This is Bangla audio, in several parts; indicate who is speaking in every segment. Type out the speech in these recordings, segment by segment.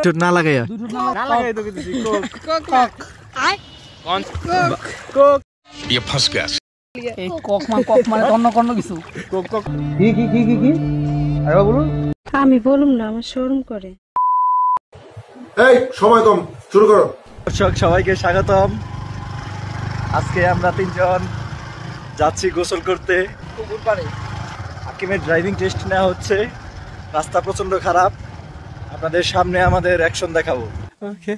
Speaker 1: ঠোঁট না লাগাইয়া
Speaker 2: তো কিছু কোক ये फंस गया
Speaker 3: এই কক মানে অন্য কোনো কিছু
Speaker 2: কোক কোক
Speaker 1: কি আরে বলুন
Speaker 4: আমি বলুম না আমার শরম করে
Speaker 5: এই সময় কম শুরু করো
Speaker 1: দর্শক সবাইকে স্বাগতম আজকে আমরা তিনজন যাচ্ছি গোসল করতে পুকুর পাড়ে হাকিমের ড্রাইভিং টেস্ট নেওয়া হচ্ছে রাস্তা প্রচন্ড খারাপ আপনাদের সামনে আমাদের অ্যাকশন দেখাবো ওকে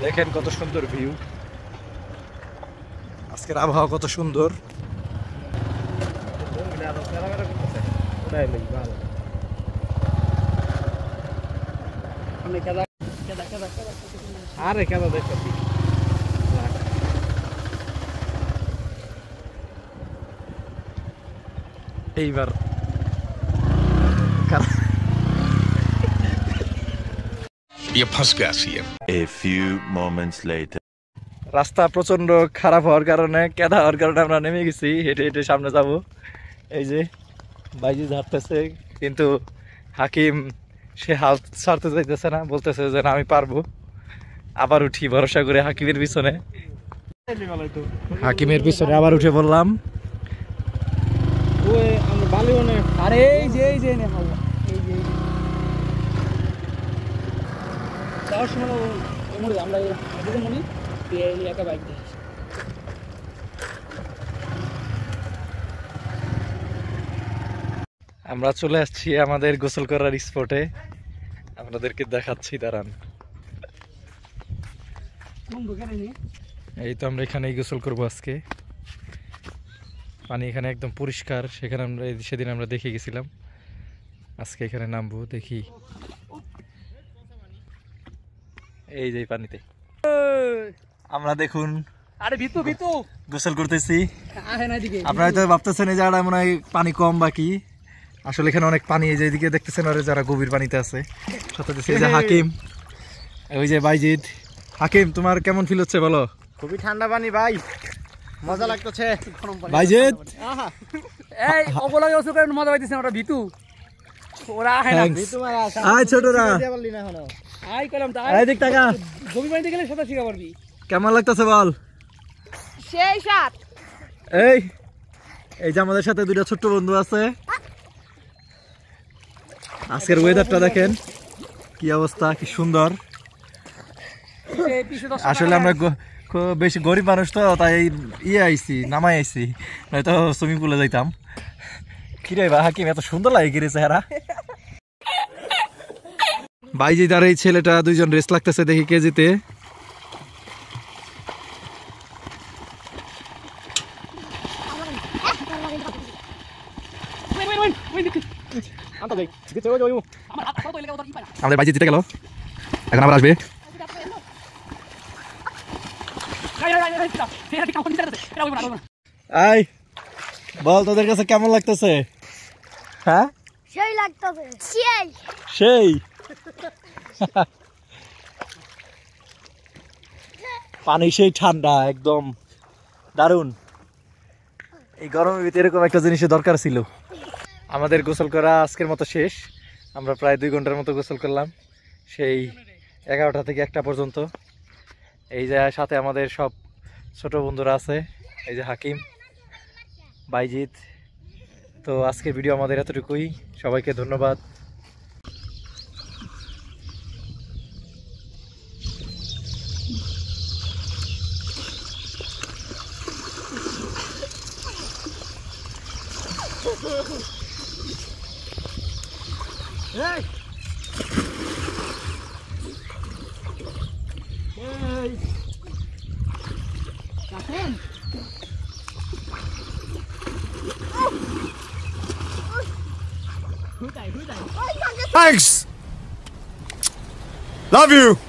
Speaker 1: দেখেন কত সুন্দর ভিউ আজকের আবহাওয়া কত সুন্দর
Speaker 2: আরে কেন দেখো
Speaker 1: এইবার
Speaker 2: ये फंस गया CM
Speaker 6: A few moments later
Speaker 1: রাস্তা প্রচন্ড খারাপ হওয়ার কারণে কেদা হওয়ার কারণে আমরা নেমে গেছি হেঁটে হেঁটে সামনে যাব এই যে বাইজি ঝাড়তেছে কিন্তু হাকিম সে হাল ছাড়তে চাইতেছে না বলতেছে যে না আমি পারবো আবার উঠি ভরসা করে হাকিমের পিছনে আবার উঠে বললাম
Speaker 3: আরে এই যে নে হাওয়া এই যে যাওয়ার সময় আমরা এদিকে মনি এই একা বাইক দিয়ে
Speaker 1: আমরা চলে আসছি আমাদের গোসল করার স্পটে আপনাদেরকে দেখাচ্ছি দাঁড়ান এই তো আমরা এখানেই গোসল করবো আজকে পানি এখানে একদম পরিষ্কার সেখানে আমরা সেদিন আমরা দেখে গেছিলাম আজকে এখানে নামবো দেখি এই যে পানিতে আমরা দেখুন
Speaker 3: আরে ভিতু
Speaker 1: গোসল করতেছি আপনারা হয়তো ভাবতেছেন এই জায়গাটা মনে হয় পানি কম বাকি আসলে এখানে অনেক পানি এই যে এদিকে দেখতেছেন আর যারা গভীর পানিতে আছে সাথে এই যে হাকিম ওই যে বাইজিদ হাকিম তোমার কেমন ফিল হচ্ছে বলো
Speaker 2: খুবই ঠান্ডা পানি ভাই মজা লাগতেছে
Speaker 1: বাইজিদ
Speaker 3: এই ওগুলোকে ওসব করে মজা পাইতেছে ওটা ভিতু ওরা আহে না
Speaker 1: ভিতু আয় ছোটরা
Speaker 3: আই কলাম তাই
Speaker 1: এই দিক টাকা
Speaker 3: গভীর পানিতে গেলে সাঁতার শিখা পারবি
Speaker 1: কেমন লাগতেছে বল
Speaker 4: সেই সাত
Speaker 1: এই যে আমাদের সাথে দুটো ছোট্ট বন্ধু আছে আজকের ওয়েদারটা দেখেন কি অবস্থা কি সুন্দর আসলে আমরা বেশি গরিব মানুষ তো তাই আইছি নামাই আইছি নয়তো সুইমিং পুলে যাইতাম কিরে বা হাকিম এত সুন্দর লাগে গিরে চেহারা বাইজি তার এই ছেলেটা দুইজন রেস লাগতেছে দেখি কেজিতে আমাদের বাইজি জিতে গেল এখন আবার আসবে আই বল তোদের কাছে কেমন লাগতেছে হ্যাঁ
Speaker 4: সেই লাগতেছে
Speaker 1: সেই পানি সেই ঠান্ডা একদম দারুণ এই গরমের ভিতরে এরকম একটা জিনিসের দরকার ছিল আমাদের গোসল করা আজকের মতো শেষ আমরা প্রায় 2 ঘন্টার মতো গোসল করলাম সেই 11টা থেকে 1টা পর্যন্ত এই যে সাথে আমাদের সব ছোট বন্ধুরা আছে এই যে হাকিম বাইজিৎ তো আজকের ভিডিও আমাদের এতটুকুই সবাইকে ধন্যবাদ
Speaker 5: Thanks. Love you.